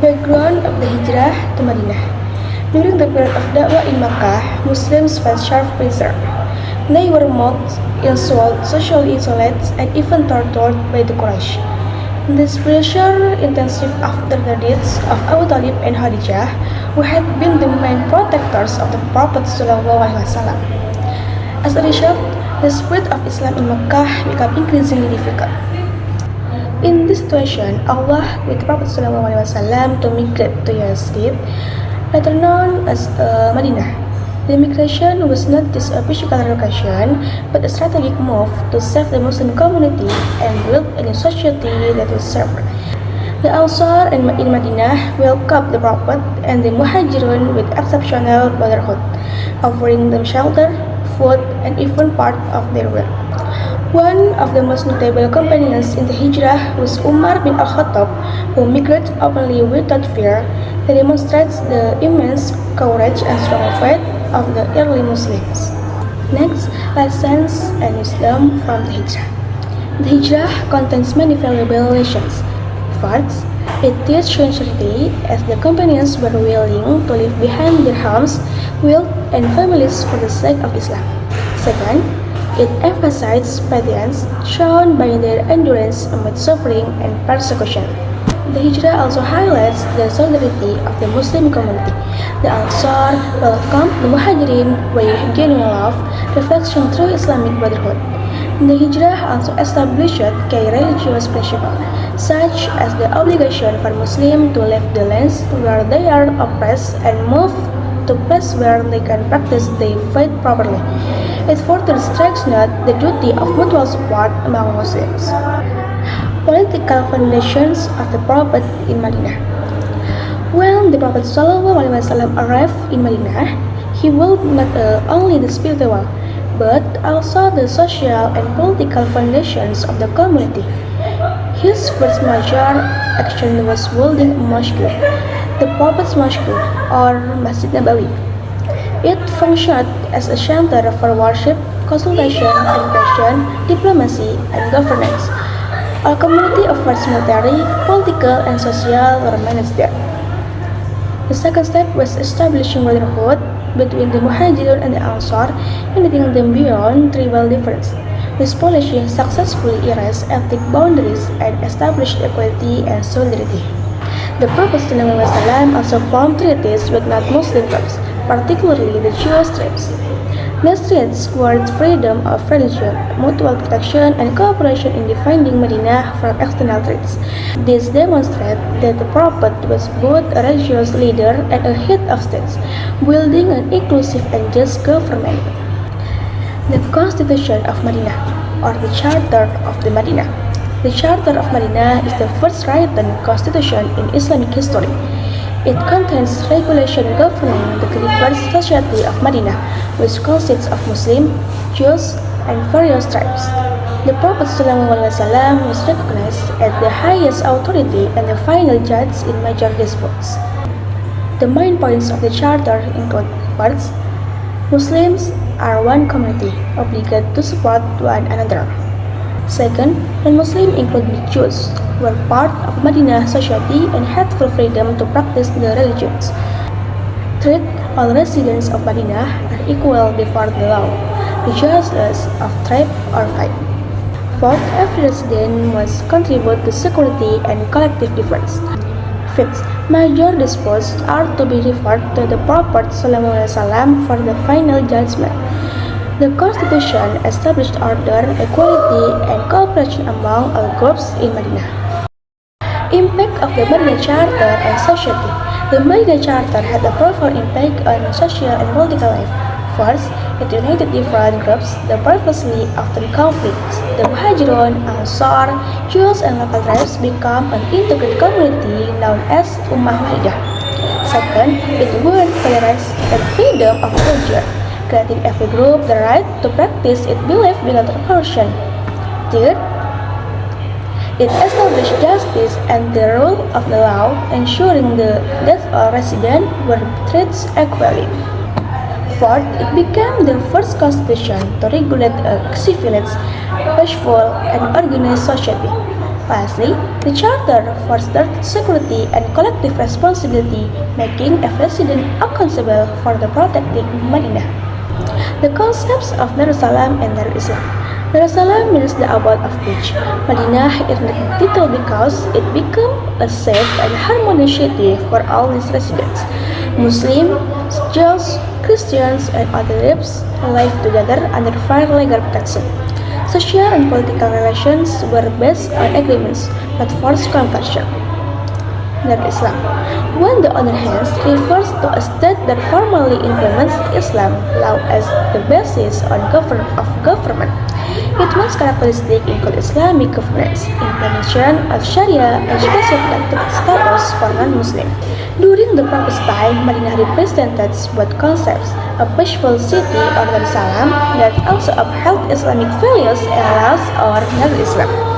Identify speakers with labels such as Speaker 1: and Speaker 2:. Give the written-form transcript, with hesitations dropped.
Speaker 1: Background of the Hijrah to Madinah. During the period of Da'wah in Makkah, Muslims faced sharp pressure. They were mocked, insulted, socially isolated, and even tortured by the Quraysh. This pressure intensified after the deaths of Abu Talib and Khadijah, who had been the main protectors of the Prophet ﷺ. As a result, the spread of Islam in Makkah became increasingly difficult. In this situation, Allah with Prophet ﷺ to migrate to Yazid, later known as Madinah. The migration was not just a physical relocation, but a strategic move to save the Muslim community and build a new society that will serve. The Ansar in Madinah welcomed the Prophet and the Muhajirun with exceptional brotherhood, offering them shelter, food, and even part of their wealth. One of the most notable companions in the Hijrah was Umar bin al-Khattab, who migrated openly without fear. That demonstrates the immense courage and strong faith of the early Muslims. Next, lessons and wisdom from the Hijrah. The Hijrah contains many valuable lessons. First, it teaches sincerity as the companions were willing to leave behind their homes, wealth, and families for the sake of Islam. Second, it emphasizes patience shown by their endurance amid suffering and persecution. The Hijrah also highlights the solidarity of the Muslim community. The Ansar welcomed the Muhajirin with genuine love, reflection through Islamic brotherhood. The Hijrah also established key religious principles, such as the obligation for Muslims to leave the lands where they are oppressed and move to places where they can practice their faith properly. It further strengthens the duty of mutual support among Muslims. Political foundations of the Prophet in Madinah. When the Prophet ﷺ arrived in Madinah, he built not only the spiritual, but also the social and political foundations of the community. His first major action was building a mosque, the Prophet's Mosque, or Masjid Nabawi. It functioned as a center for worship, consultation, education, diplomacy, and governance. A community of first military, political, and social were managed there. The second step was establishing brotherhood between the Muhajirun and the Ansar, uniting them beyond tribal difference. This policy successfully erased ethnic boundaries and established equality and solidarity. The Prophet ﷺ also formed treaties with non-Muslim groups, particularly the Jewish tribes. These treaties guaranteed freedom of religion, mutual protection, and cooperation in defending Medina from external threats. This demonstrates that the Prophet was both a religious leader and a head of state, building an inclusive and just government. The Constitution of Medina, or the Charter of the Medina. The Charter of Medina is the first written constitution in Islamic history. It contains regulations governing the diverse society of Medina, which consists of Muslim, Jews, and various tribes. The Prophet ﷺ was recognized as the highest authority and the final judge in major disputes. The main points of the Charter include: first, Muslims are one community, obligated to support one another. Second, non-Muslims, including Jews, were part of Madinah society and had full freedom to practice their religions. Third, all residents of Madinah are equal before the law, regardless of tribe or faith. Fourth, every resident must contribute to security and collective defense. Fifth, major disputes are to be referred to the Prophet ﷺ for the final judgment. The Constitution established order, equality, and cooperation among all groups in Madinah. Impact of the Madinah Charter on society. The Madinah Charter had a profound impact on social and political life. First, it united different groups that previously often conflicts. The Muhajirun, Ansar, Jews, and local tribes become an integrated community known as Ummah Wahidah. Second, it guaranteed tolerance and freedom of religion, granting every group the right to practice its belief without coercion. Third, it established justice and the rule of the law, ensuring that all residents were treated equally. Fourth, it became the first constitution to regulate a civilized, peaceful, and organized society. Lastly, the Charter fosters security and collective responsibility, making every resident accountable for the protecting Madinah. The concepts of Darussalam and Darul Islam. Darussalam means the abode of peace. Madinah is the title because it became a safe and harmonious city for all its residents. Muslims, Jews, Christians, and other groups live together under fair legal protection. Social and political relations were based on agreements, not forced conversion. Darul Islam. On the other hand, refers to a state that formally implements Islam law as the basis of government. It most characteristic include Islamic governance, implementation of Sharia, and special protected status for non-Muslim. During the prophet's time, Madinah represented both concepts, a peaceful city or Darussalam that also upheld Islamic values and laws or Darul Islam.